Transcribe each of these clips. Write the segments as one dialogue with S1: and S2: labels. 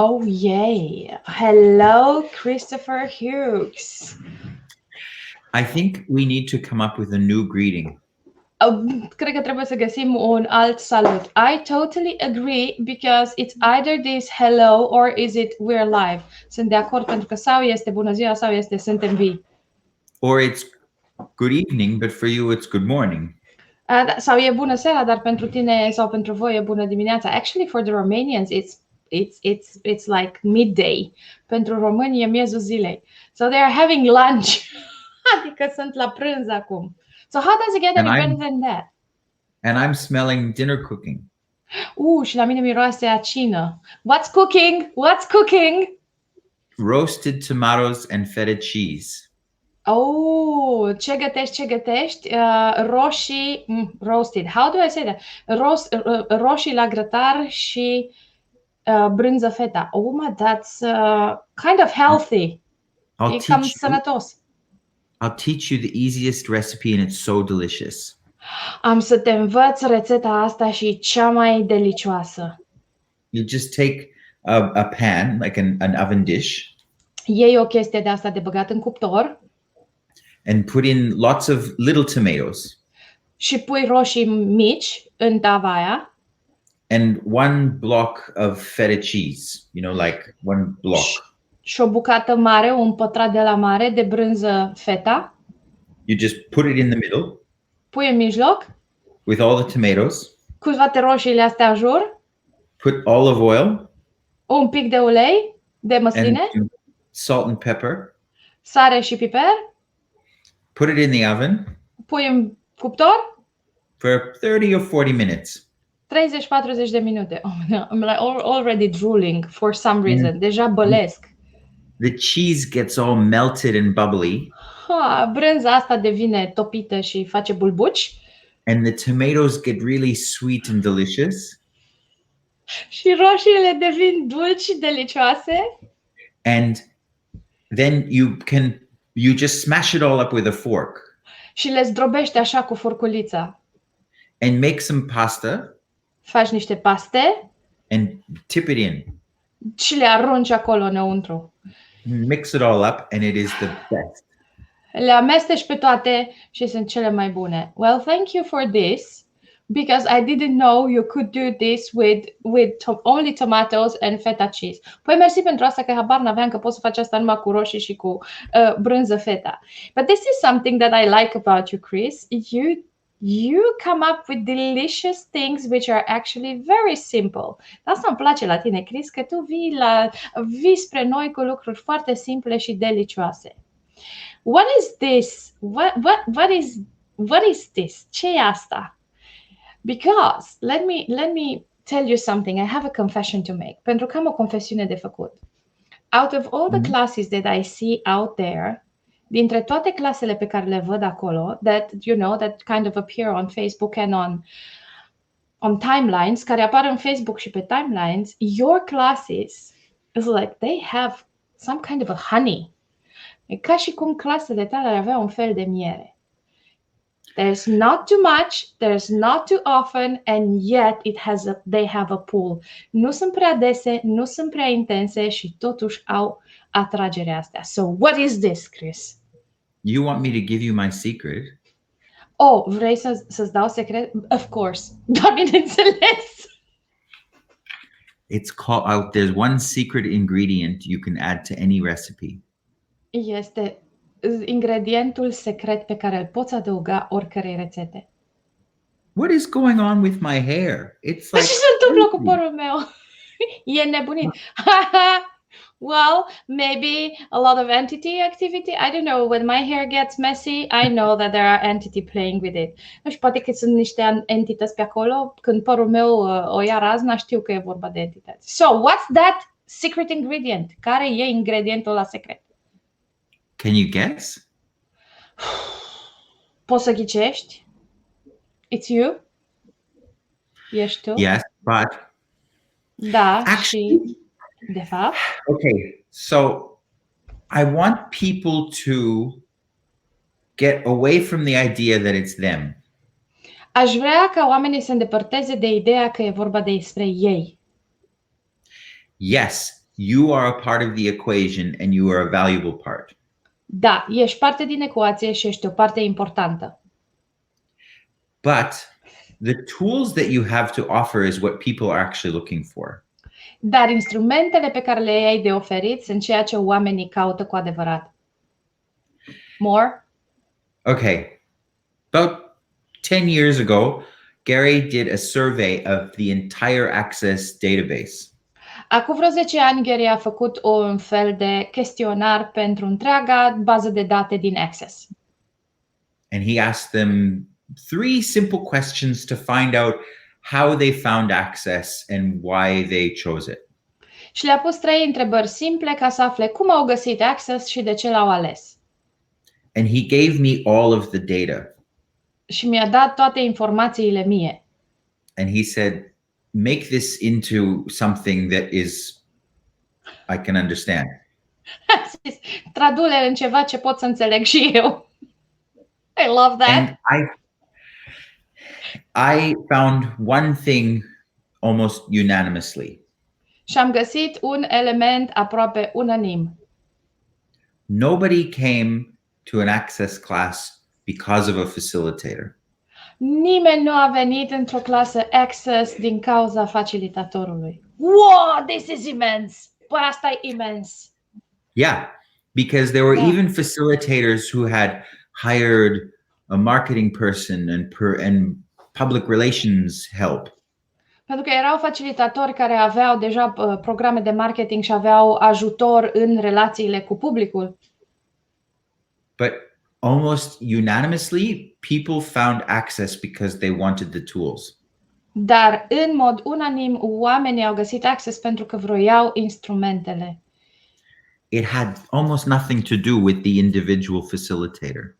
S1: Oh, yay. Hello, Christopher Hughes.
S2: I think we need to come up with a new greeting.
S1: Cred că trebuie să găsim un alt salut. I totally agree because it's either this hello or is it we're live. Sunt de acord pentru că sau este bună ziua sau este suntem vii.
S2: Or it's good evening, but for you it's good morning.
S1: Sau e bună seara, dar pentru tine sau pentru voi e bună dimineața. Actually, for the Romanians, it's like midday. Pentru români e miezul zilei. So they are having lunch. Adică sunt la prânz acum. So how does it get any better than that?
S2: And I'm smelling dinner cooking.
S1: Și la mine miroase a cină. What's cooking? What's cooking?
S2: Roasted tomatoes and feta cheese.
S1: Oh, ce gătești? Roșii, roasted. How do I say that? Roșii la grătar și brânză feta. Oh my, that's kind of healthy. E cam sănătos.
S2: I'll teach you the easiest recipe and it's so delicious.
S1: Am să te învăț rețeta asta și cea mai delicioasă.
S2: You just take a pan, like an oven dish.
S1: Iei o chestie de asta de băgat în cuptor.
S2: And put in lots of little tomatoes.
S1: Și pui roșii mici în tava aia.
S2: And one block of feta cheese, like one block.
S1: Și o bucată mare, un pătrat de la mare de brânză feta.
S2: You just put it in the middle.
S1: Pui în mijloc.
S2: With all the tomatoes.
S1: Cu toate roșiile astea în jur.
S2: Put olive oil.
S1: Un pic de ulei de măsline.
S2: And salt and pepper.
S1: Sare și piper.
S2: Put it in the oven.
S1: Pui în cuptor.
S2: For 30 or 40 minutes.
S1: 30-40 de minute. Oh, no, I'm like already drooling for some reason. Deja bălesc.
S2: The cheese gets all melted and bubbly.
S1: Brânza asta devine topită și face bulbuci.
S2: And the tomatoes get really sweet and delicious.
S1: Și roșiile devin dulci și delicioase.
S2: And then you just smash it all up with a fork.
S1: Și le zdrobești așa cu furculița.
S2: And make some pasta.
S1: Faci niște paste.
S2: And tip it in.
S1: Și le arunci acolo înăuntru.
S2: Mix it all up and it is the best.
S1: Le amesteci pe toate și sunt cele mai bune. Well, thank you for this because I didn't know you could do this with only tomatoes and feta cheese. Păi mersi pentru asta că habar n-aveam că poți să faci asta numai cu roșii și cu brânză feta. But this is something that I like about you, Chris. You come up with delicious things which are actually very simple. Asta îmi place la tine, Chris, că tu vii spre noi cu lucruri foarte simple și delicioase. What is this? What is this? Ce e asta? Because let me tell you something. I have a confession to make. Pentru că am o confesiune de făcut. Out of all the classes that I see out there, dintre toate clasele pe care le văd acolo, that kind of appear on Facebook and on timelines, care apar în Facebook și pe timelines, your classes is like they have some kind of a honey. E ca și cum clasele tale ar avea un fel de miere. There's not too much, there's not too often, and yet they have a pull. Nu sunt prea dese, nu sunt prea intense și totuși au atragerea asta. So what is this, Chris?
S2: You want me to give you my secret?
S1: Oh, vrei să-ți dau secret? Of course. Da, bineînțeles.
S2: It's called, there's one secret ingredient you can add to any recipe.
S1: Este ingredientul secret pe care îl poți adăuga oricărei rețete.
S2: What is going on with my hair? It's like...
S1: Ce se întâmplă cu părul meu? E nebunit. Well, maybe a lot of entity activity. I don't know. When my hair gets messy, I know that there are entity playing with it. Nu știu, poate că sunt niște entități pe acolo. Când părul meu o ia razna, știu că e vorba de entități. So, what's that secret ingredient? Care e ingredientul ăla secret?
S2: Can you guess?
S1: Poți să ghicești? It's you? Ești tu?
S2: Yes, but...
S1: Da, actually, și... De fapt.
S2: Okay, so I want people to get away from the idea that it's them.
S1: Aș vrea ca oamenii să se îndepărteze de ideea că e vorba despre ei.
S2: Yes, you are a part of the equation and you are a valuable part.
S1: Da, ești parte din ecuație și ești o parte importantă.
S2: But the tools that you have to offer is what people are actually looking for.
S1: Dar instrumentele pe care le ai de oferit sunt ceea ce oamenii caută cu adevărat. More?
S2: Okay. About 10 years ago, Gary did a survey of the entire Access database.
S1: Acum vreo 10 ani, Gary a făcut un fel de chestionar pentru întreaga bază de date din Access.
S2: And he asked them 3 simple questions to find out how they found Access and why they chose it.
S1: Și le-a pus 3 întrebări simple ca să afle cum au găsit Access și de ce l-au ales.
S2: And he gave me all of the data.
S1: Și mi-a dat toate informațiile mie.
S2: And he said, make this into something that is I can understand.
S1: Tradule în ceva ce pot să înțeleg și eu. I love that.
S2: And I found one thing almost unanimously.
S1: Și am găsit un element aproape unanim.
S2: Nobody came to an Access class because of a facilitator.
S1: Nimeni nu a venit într-o clasă Access din cauza facilitatorului. Wow, this is immense! Bă, asta e imens!
S2: Yeah, because there were even facilitators who had hired a marketing person and public relations help.
S1: Pentru că erau facilitatori care aveau deja programe de marketing și aveau ajutor în relațiile cu publicul.
S2: But almost unanimously, people found Access because they wanted the tools.
S1: Dar în mod unanim, oamenii au găsit Access pentru că vroiau instrumentele.
S2: It had almost nothing to do with the individual facilitator.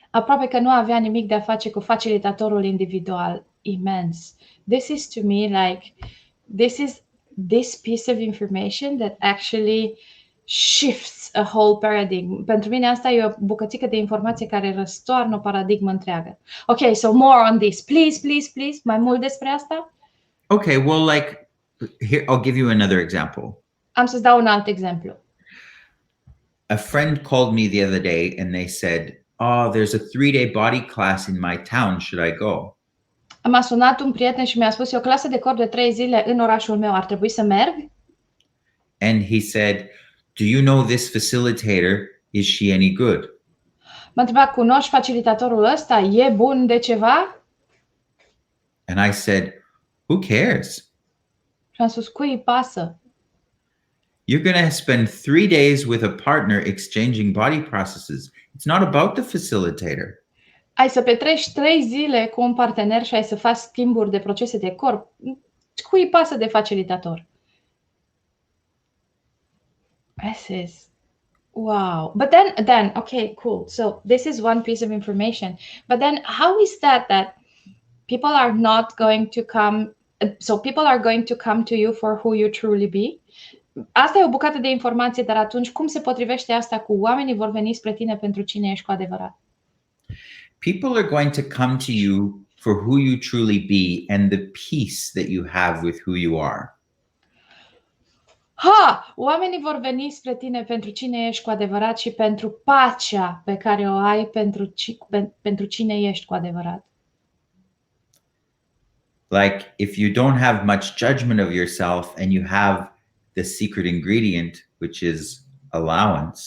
S1: Aproape că nu avea nimic de a face cu facilitatorul individual. Immense. This is to me like, this piece of information that actually shifts a whole paradigm. Pentru mine asta e o bucățică de informație care răstoarnă o paradigmă întreagă. Okay, so more on this. Please, please, please. Mai mult despre asta?
S2: Okay, well, like, here, I'll give you another example.
S1: Am să-ți dau un alt exemplu.
S2: A friend called me the other day and they said, oh, there's a 3-day body class in my town. Should I go?
S1: M-a sunat un prieten și mi-a spus, e o clasă de corp de 3 zile în orașul meu. Ar trebui să merg?
S2: And he said, do you know this facilitator? Is she any good?
S1: M-a întrebat, cunoști facilitatorul ăsta? E bun de ceva?
S2: And I said, who cares?
S1: Și am spus, cui îi pasă?
S2: You're going to spend 3 days with a partner exchanging body processes. It's not about the facilitator.
S1: Ai să petreci 3 zile cu un partener și ai să faci schimburi de procese de corp. Cui îi pasă de facilitator? This is wow. But then, okay, cool. So this is one piece of information. But then how is that people are not going to come, so people are going to come to you for who you truly be? Asta e o bucată de informație, dar atunci cum se potrivește asta cu oamenii vor veni spre tine pentru cine ești cu adevărat?
S2: People are going to come to you for who you truly be and the peace that you have with who you are.
S1: Oamenii vor veni spre tine pentru cine ești cu adevărat și pentru pacea pe care o ai pentru cine ești cu adevărat.
S2: Like if you don't have much judgment of yourself and you have the secret ingredient, which is allowance.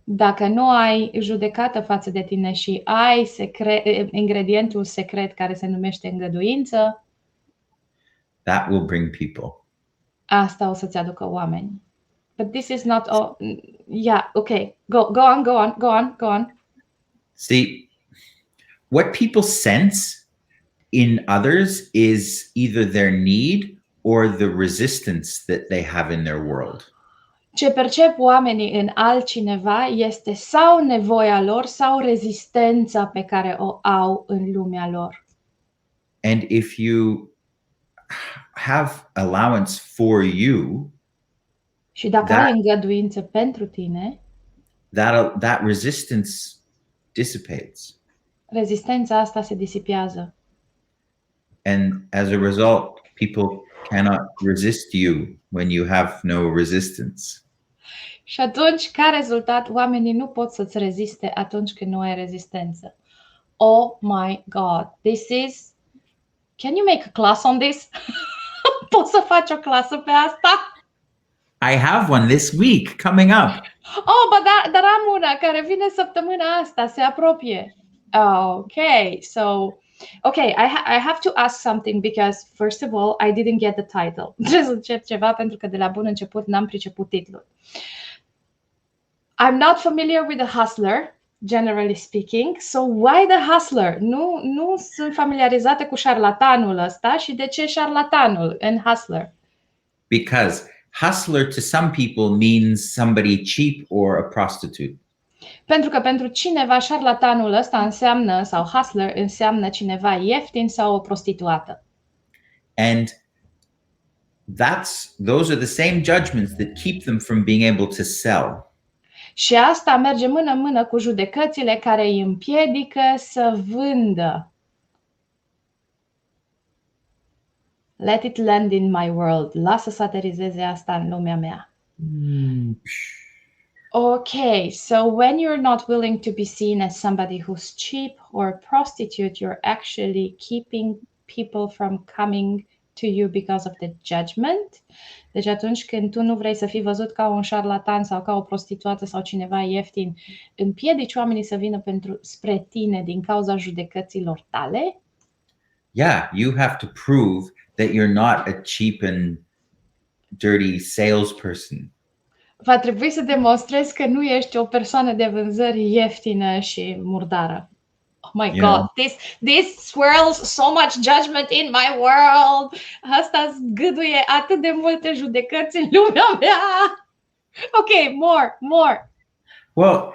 S1: Dacă nu ai judecată față de tine și ai ingredientul secret care se numește îngăduință,
S2: that will bring people.
S1: Asta o să-ți aducă oameni. But this is not all. Yeah, okay. Go on.
S2: See, what people sense in others is either their need or the resistance that they have in their world.
S1: Ce percep oamenii în altcineva este sau nevoia lor sau rezistența pe care o au în lumea lor.
S2: And if you have allowance for you,
S1: și dacă ai îngăduință pentru tine,
S2: that resistance dissipates.
S1: Rezistența asta se disipează.
S2: And as a result, people cannot resist you when you have no resistance.
S1: Și atunci, ca rezultat, oamenii nu pot să-ți reziste atunci când nu ai rezistență. Oh my God, this is... Can you make a class on this? Poți să faci o clasă pe asta?
S2: I have one this week coming up.
S1: Oh, dar am una care vine săptămâna asta, se apropie. Okay, so... Okay, I have to ask something because, first of all, I didn't get the title. Trebuie să încep ceva pentru că de la bun început n-am priceput titlul. I'm not familiar with the hustler, generally speaking, so why the hustler? Nu sunt familiarizată cu șarlatanul ăsta și de ce șarlatanul and hustler?
S2: Because hustler to some people means somebody cheap or a prostitute.
S1: Pentru că pentru cineva șarlatanul ăsta înseamnă, sau hustler înseamnă cineva ieftin sau o prostituată.
S2: And those are the same judgments that keep them from being able to sell.
S1: Și asta merge mână-mână cu judecățile care îi împiedică să vândă. Let it land in my world. Lasă să aterizeze asta în lumea mea. Okay, so when you're not willing to be seen as somebody who's cheap or a prostitute, you're actually keeping people from coming to you because of the judgment. Deci atunci când tu nu vrei să fii văzut ca un șarlatan sau ca o prostituată sau cineva ieftin, împiedici oamenii să vină spre tine din cauza judecăților tale?
S2: Yeah, you have to prove that you're not a cheap and dirty salesperson.
S1: Va trebui să demonstrezi că nu ești o persoană de vânzări ieftină și murdară. Oh my God, this swirls so much judgment in my world. Asta zgâduie atât de multe judecăți în lumea mea. Okay, more.
S2: Well,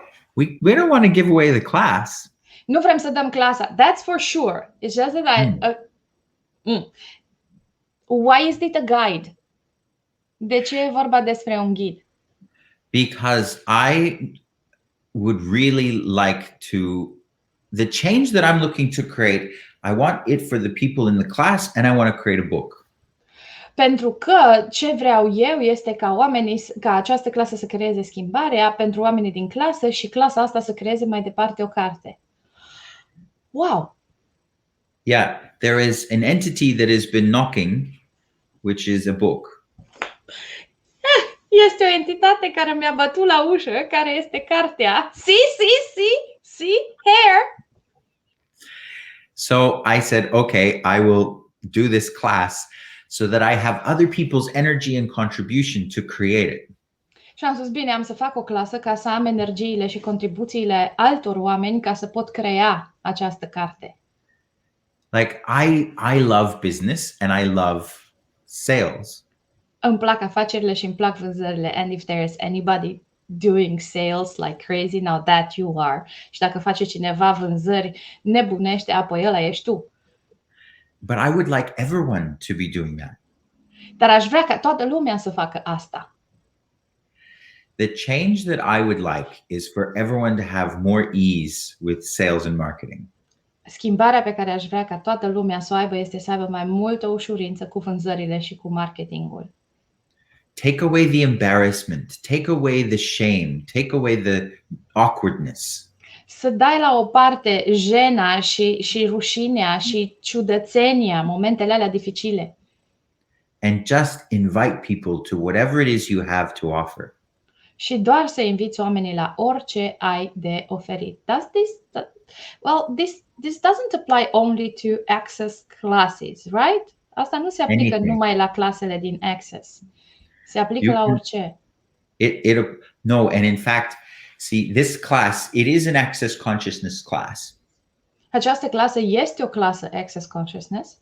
S2: we don't want to give away the class.
S1: Nu vrem să dăm clasa. That's for sure. It's just that why is it a guide? De ce e vorba despre un ghid?
S2: Because I would really like to... The change that I'm looking to create, I want it for the people in the class and I want to create a book.
S1: Pentru că ce vreau eu este ca această clasă să creeze schimbarea pentru oamenii din clasă și clasa asta să creeze mai departe o carte. Wow!
S2: Yeah, there is an entity that has been knocking, which is a book.
S1: Este o entitate care mi-a bătut la ușă, care este cartea. See, here.
S2: So I said, okay, I will do this class so that I have other people's energy and contribution to create it.
S1: Și am spus, bine, am să fac o clasă ca să am energiile și contribuțiile altor oameni ca să pot crea această carte.
S2: Like I love business and I love sales.
S1: Îmi plac afacerile și îmi plac vânzările. And if there is anybody doing sales like crazy, now that you are. Și dacă face cineva vânzări nebunește, apoi ăla ești tu.
S2: But I would like everyone to be doing that.
S1: Dar aș vrea ca toată lumea să facă asta.
S2: The change that I would like is for everyone to have more ease with sales and marketing.
S1: Schimbarea pe care aș vrea ca toată lumea să o aibă este să aibă mai multă ușurință cu vânzările și cu marketingul.
S2: Take away the embarrassment, take away the shame, take away the awkwardness.
S1: Să dai la o parte jena și rușinea și ciudățenia, momentele alea dificile.
S2: And just invite people to whatever it is you have to offer.
S1: Și doar să inviți oamenii la orice ai de oferit. This doesn't apply only to Access classes, right? Asta nu se aplică numai la clasele din Access. Se aplică la orice.
S2: No, and in fact, see, this class, it is an Access Consciousness class.
S1: Această clasă este o clasă Access Consciousness.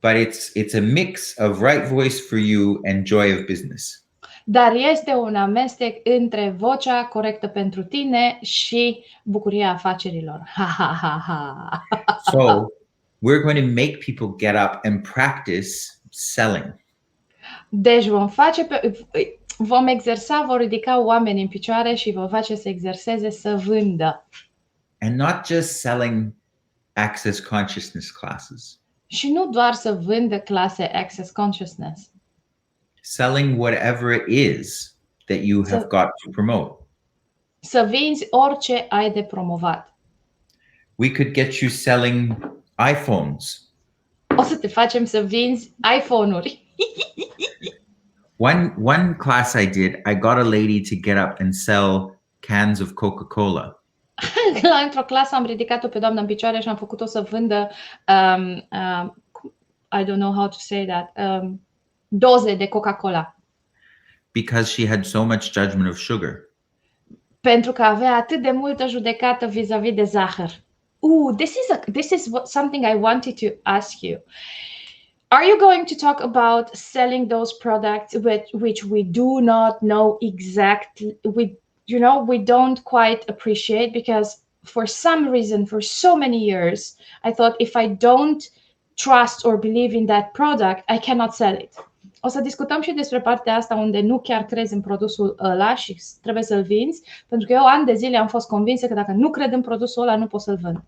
S2: But it's a mix of right voice for you and joy of business.
S1: Dar este un amestec între vocea corectă pentru tine și bucuria afacerilor.
S2: So, we're going to make people get up and practice selling.
S1: Deci vom exersa, vor ridica oamenii în picioare și vom face să exerseze să vândă.
S2: And not just selling Access Consciousness classes.
S1: Și nu doar să vândă clase Access Consciousness.
S2: Selling whatever it is that you have got to promote.
S1: Să vinzi orice ai de promovat.
S2: We could get you selling iPhones.
S1: O să te facem să vinzi iPhone-uri.
S2: One class I did, I got a lady to get up and sell cans of Coca-Cola.
S1: Într-o clasă am ridicat-o pe doamna în picioare și am făcut-o să vândă I don't know how to say that, doze de Coca-Cola.
S2: Because she had so much judgment of sugar.
S1: Pentru că avea atât de multă judecată vis-a-vis de zahăr. This is something I wanted to ask you. Are you going to talk about selling those products which we do not know exactly, we don't quite appreciate, because for some reason, for so many years, I thought if I don't trust or believe in that product, I cannot sell it. O să discutăm și despre partea asta unde nu chiar crezi în produsul ăla și trebuie să-l vinzi, pentru că eu ani de zile am fost convinsă că dacă nu cred în produsul ăla, nu pot să-l vând.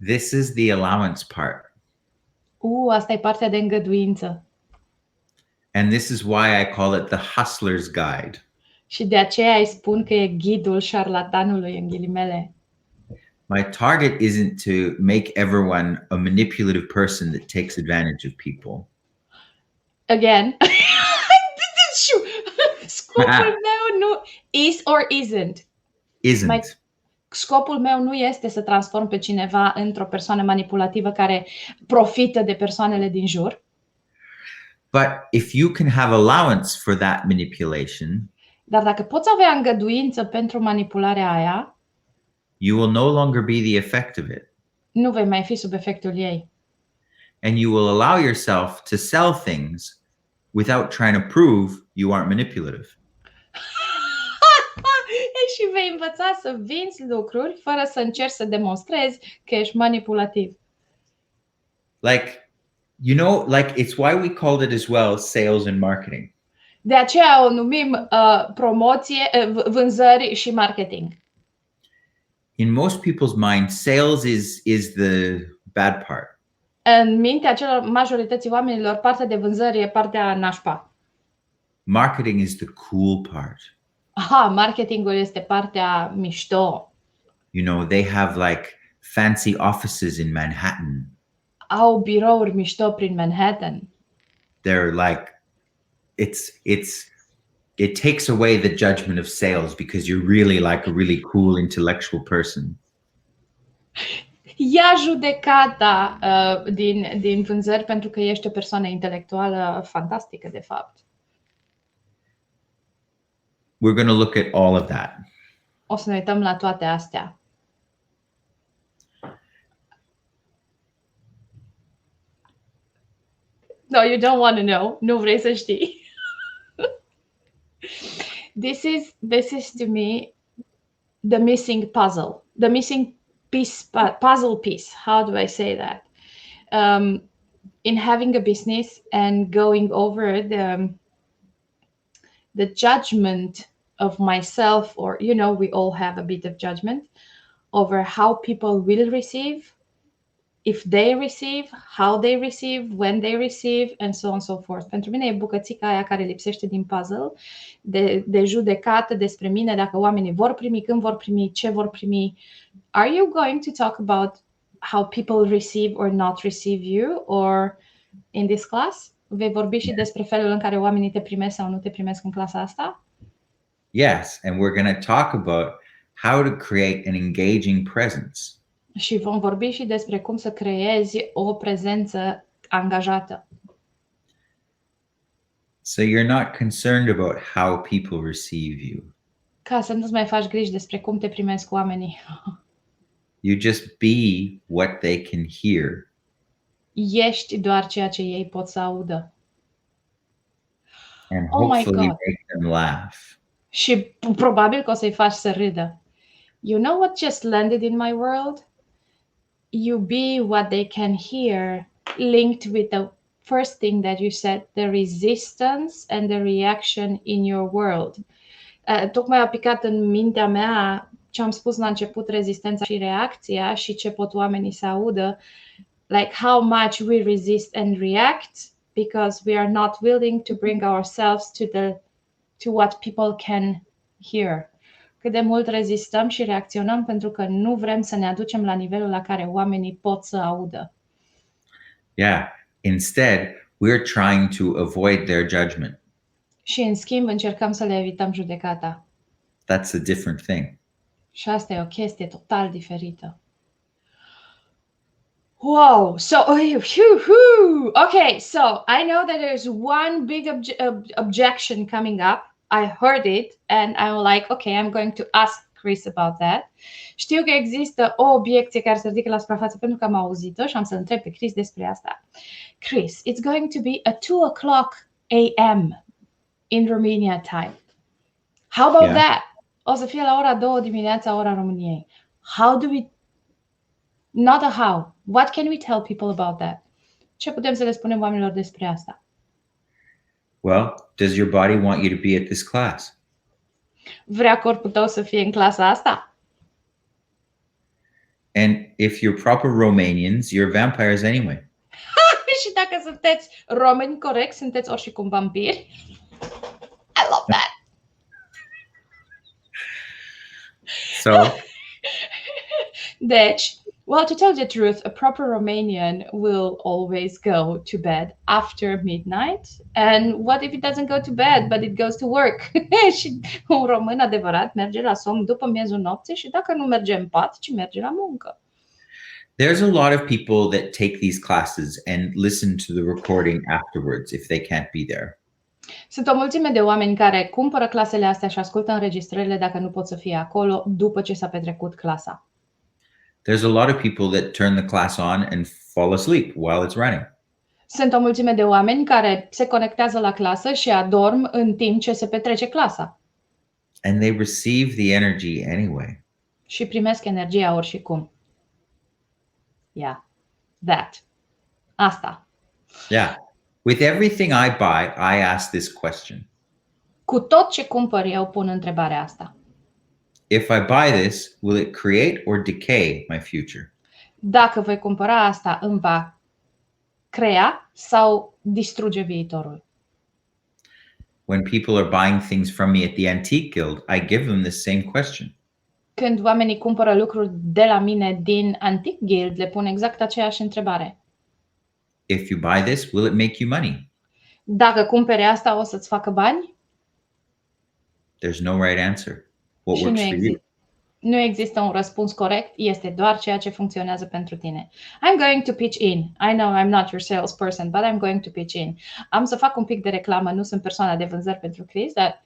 S2: This is the allowance part.
S1: Asta e partea de îngăduință.
S2: And this is why I call it the hustler's guide.
S1: Și de aceea îi spun că e ghidul șarlatanului, în ghilimele.
S2: My target isn't to make everyone a manipulative person that takes advantage of people.
S1: Again, scopul meu nu is or isn't.
S2: Isn't.
S1: Scopul meu nu este să transform pe cineva într-o persoană manipulativă care profită de persoanele din jur.
S2: But if you can have allowance for that manipulation,
S1: dar dacă poți avea îngăduință pentru manipularea aia,
S2: you will no longer be the effect of it.
S1: Nu vei mai fi sub efectul ei.
S2: And you will allow yourself to sell things without trying to prove you aren't manipulative.
S1: Și vei învăța să vinzi lucruri fără să încerci să demonstrezi că ești manipulativ.
S2: Like, it's why we called it as well sales and marketing.
S1: De aceea o numim promoție, vânzări și marketing.
S2: In most people's mind, sales is the bad part.
S1: În mintea majorității oamenilor, partea de vânzări e partea nașpa.
S2: Marketing is the cool part.
S1: Marketingul este partea mișto.
S2: They have like fancy offices in Manhattan.
S1: Au birouri mișto prin Manhattan.
S2: They're like, it takes away the judgment of sales because you're really like a really cool intellectual person.
S1: Ia judecata din vânzări pentru că ești o persoană intelectuală fantastică, de fapt.
S2: We're going to look at all of that.
S1: O să ne uităm la toate astea. No, you don't want to know. Nu vrei să știi. This is to me the missing puzzle, the missing puzzle piece. How do I say that? In having a business and going over the judgment of myself, or we all have a bit of judgment over how people will receive, if they receive, how they receive, when they receive, and so on and so forth. Pentru mine e bucățica aia care lipsește din puzzle, de judecată despre mine, dacă oamenii vor primi, când vor primi, ce vor primi. Are you going to talk about how people receive or not receive you, or in this class? Vei vorbi și despre felul în care oamenii te primesc sau nu te primesc în clasa asta?
S2: Yes, and we're going to talk about how to create an engaging presence.
S1: Și vom vorbi și despre cum să creezi o prezență angajată.
S2: So you're not concerned about how people receive you.
S1: Ca să nu-ți mai faci griji despre cum te primesc oamenii.
S2: You just be what they can hear.
S1: Ești doar ceea ce ei pot să audă.
S2: And hopefully make them laugh.
S1: Și probabil că o să-i faci să râdă. You know what just landed in my world? You be what they can hear, linked with the first thing that you said, the resistance and the reaction in your world. Tocmai a picat în mintea mea ce am spus la început, rezistența și reacția și ce pot oamenii să audă. like how much we resist and react because we are not willing to bring ourselves to what people can hear. Cât de mult rezistăm și reacționăm pentru că nu vrem să ne aducem la nivelul la care oamenii pot să audă.
S2: Yeah. Instead, we're trying to avoid their judgment.
S1: Și în schimb încercăm să le evităm judecata.
S2: That's a different thing.
S1: Și asta e o chestie total diferită. Wow, so okay, so I know that there's one big objection coming up. I heard it and I'm like, okay, I'm going to ask Chris about that. Știu că există o obiecție care se ridică la suprafață pentru că am auzit-o și am să întreb pe Chris despre asta. Chris, it's going to be at 2 o'clock a.m. in Romania time. How about that? O să fie la ora 2 dimineața, ora României. How do we... Not a how. What can we tell people about that? Ce putem să le spunem oamenilor despre asta?
S2: Well, does your body want you to be at this class?
S1: Vrea corpul tău să fie în clasa asta?
S2: And if you're proper Romanians, you're vampires anyway.
S1: Și dacă sunteți români corect, sunteți oricum vampiri. I love that.
S2: So,
S1: deci, well, to tell the truth, a proper Romanian will always go to bed after midnight. And what if it doesn't go to bed, but it goes to work? Și un român adevărat merge la somn după miezul nopții și dacă nu merge în pat, ci merge la muncă.
S2: there's a lot of people that take these classes and listen to the recording afterwards if they can't be there.
S1: Sunt o mulțime de oameni care cumpără clasele astea și ascultă înregistrările dacă nu pot să fie acolo după ce s-a petrecut clasa.
S2: There's a lot of people that turn the class on and fall asleep while it's running.
S1: Sunt o mulțime de oameni care se conectează la clasă și adorm în timp ce se petrece clasa.
S2: And they receive the energy anyway.
S1: Și primesc energia oricum. Yeah. That. Asta.
S2: Yeah. With everything I buy, I ask this question.
S1: Cu tot ce cumpăr eu pun întrebarea asta.
S2: If I buy this, will it create or decay my future?
S1: Dacă voi cumpăra asta, îmi va crea sau distruge viitorul?
S2: When people are buying things from me at the Antique Guild, I give them the same question.
S1: Când oamenii cumpără lucruri de la mine din Antique Guild, le pun exact aceeași întrebare.
S2: If you buy this, will it make you money?
S1: Dacă cumpere asta, o să-ți facă bani?
S2: There's no right answer. What
S1: Și
S2: works for you?
S1: Nu există un răspuns corect, este doar ceea ce funcționează pentru tine. I'm going to pitch in. I know I'm not your salesperson, but I'm going to pitch in. Am să fac un pic de reclamă, nu sunt persoana de vânzări pentru Chris, dar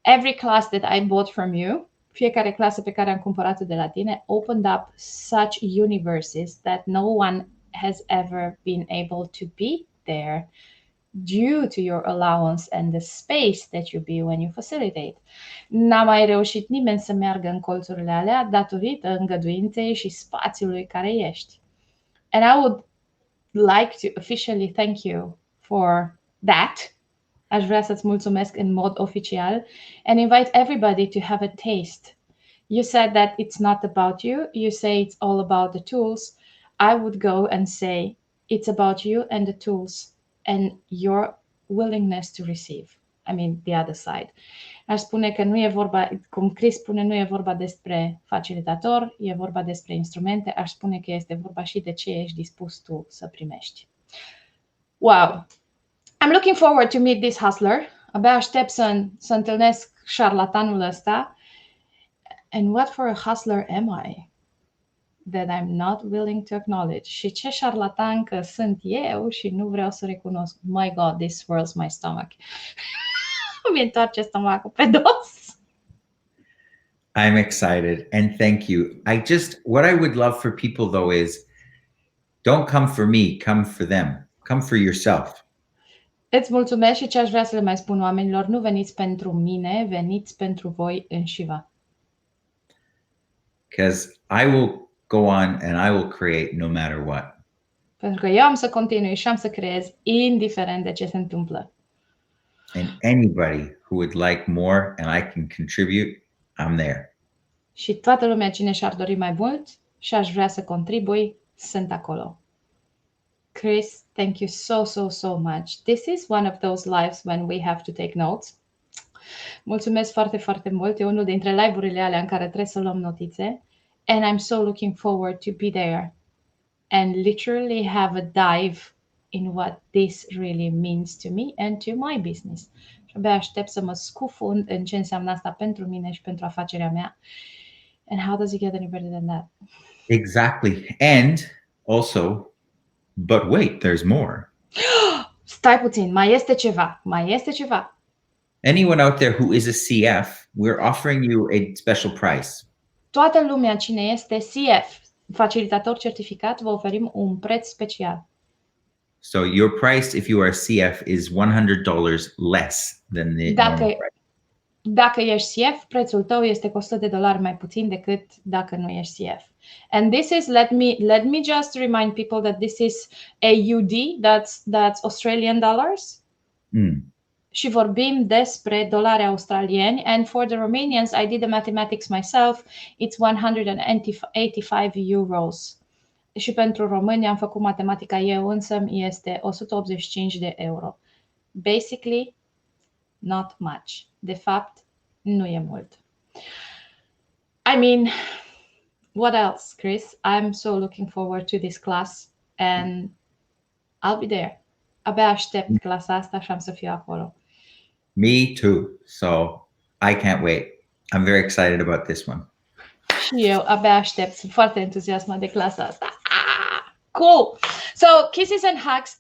S1: every class that I bought from you, fiecare clasă pe care am cumpărat-o de la tine, opened up such universes that no one has ever been able to be there due to your allowance and the space that you be when you facilitate. N-a mai reușit nimeni să meargă în colțurile alea datorită îngăduinței și spațiului care ești. And I would like to officially thank you for that. Aș vrea să-ți mulțumesc în mod oficial and invite everybody to have a taste. You said that it's not about you. You say it's all about the tools. I would go and say it's about you and the tools and your willingness to receive. I mean, the other side. Aș spune că nu e vorba, cum Chris spune, nu e vorba despre facilitator, e vorba despre instrumente. Aș spune că este vorba și de ce ești dispus tu să primești. Wow! I'm looking forward to meet this hustler. Abia aștept să întâlnesc șarlatanul ăsta. And what for a hustler am I? That I'm not willing to acknowledge. Și ce șarlatan că sunt eu și nu vreau să recunosc. My God, this swirls my stomach. Mi întoarce stomacul pe dos.
S2: I'm excited and thank you. What I would love for people though is don't come for me, come for them. Come for yourself.
S1: Îți mulțumesc și ce aș vrea să le mai spun oamenilor, nu veniți pentru mine, veniți pentru voi înșivă.
S2: Because I will go on and I will create no matter what.
S1: Pentru că eu am să continui și am să creez indiferent de ce se întâmplă.
S2: And anybody who would like more and I can contribute, I'm there.
S1: Și toată lumea cine și-ar dori mai mult și aș vrea să contribui, sunt acolo. Chris, thank you so much. This is one of those lives when we have to take notes. Mulțumesc foarte mult. E unul dintre live-urile alea în care trebuie să luăm notițe. And I'm so looking forward to be there and literally have a dive in what this really means to me and to my business. Și abia aștept să mă scufund în ce înseamnă asta pentru mine și pentru afacerea mea. And how does it get any better than that?
S2: Exactly. And also, but wait, there's more.
S1: Stai puțin, mai este ceva.
S2: Anyone out there who is a CF, we're offering you a special price.
S1: Toată lumea cine este CF, facilitator certificat, vă oferim un preț special.
S2: So your price, if you are CF, is $100 less than the normal price.
S1: Dacă ești CF, prețul tău este cu $100 mai puțin decât dacă nu ești CF. And this is, let me just remind people that this is AUD, that's Australian dollars. Și vorbim despre dolari australieni. And for the Romanians, I did the mathematics myself, it's 185 euros. Și pentru români am făcut matematica eu însă, este 185 de euro. Basically, not much. De fapt, nu e mult. I mean, what else, Chris? I'm so looking forward to this class and I'll be there. Abia aștept clasa asta și am să fiu acolo.
S2: Me too. So I can't wait. I'm very excited about this one.
S1: Și eu abia aștept. Sunt foarte entuziasmat de clasa asta. Cool. So kisses and hugs.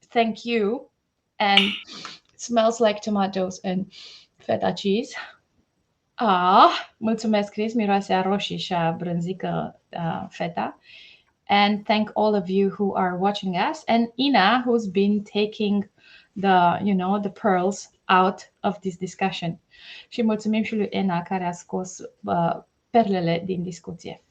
S1: Thank you. And it smells like tomatoes and feta cheese. Mulțumesc, Chris. Miroase a roșii și a brânzică feta. And thank all of you who are watching us. And Ina, who's been taking the pearls out of this discussion. Și mulțumim și lui Ena care a scos perlele din discuție.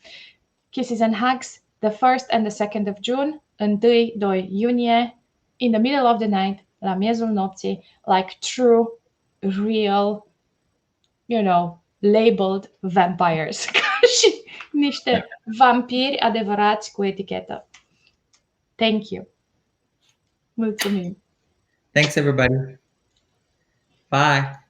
S1: Kisses and hugs, the 1st and the 2nd of June, 1-2 iunie, in the middle of the night, la miezul nopții, like true, real, labeled vampires. Ca și niște vampiri adevărați cu etichetă. Thank you. Mulțumim.
S2: Thanks, everybody. Bye.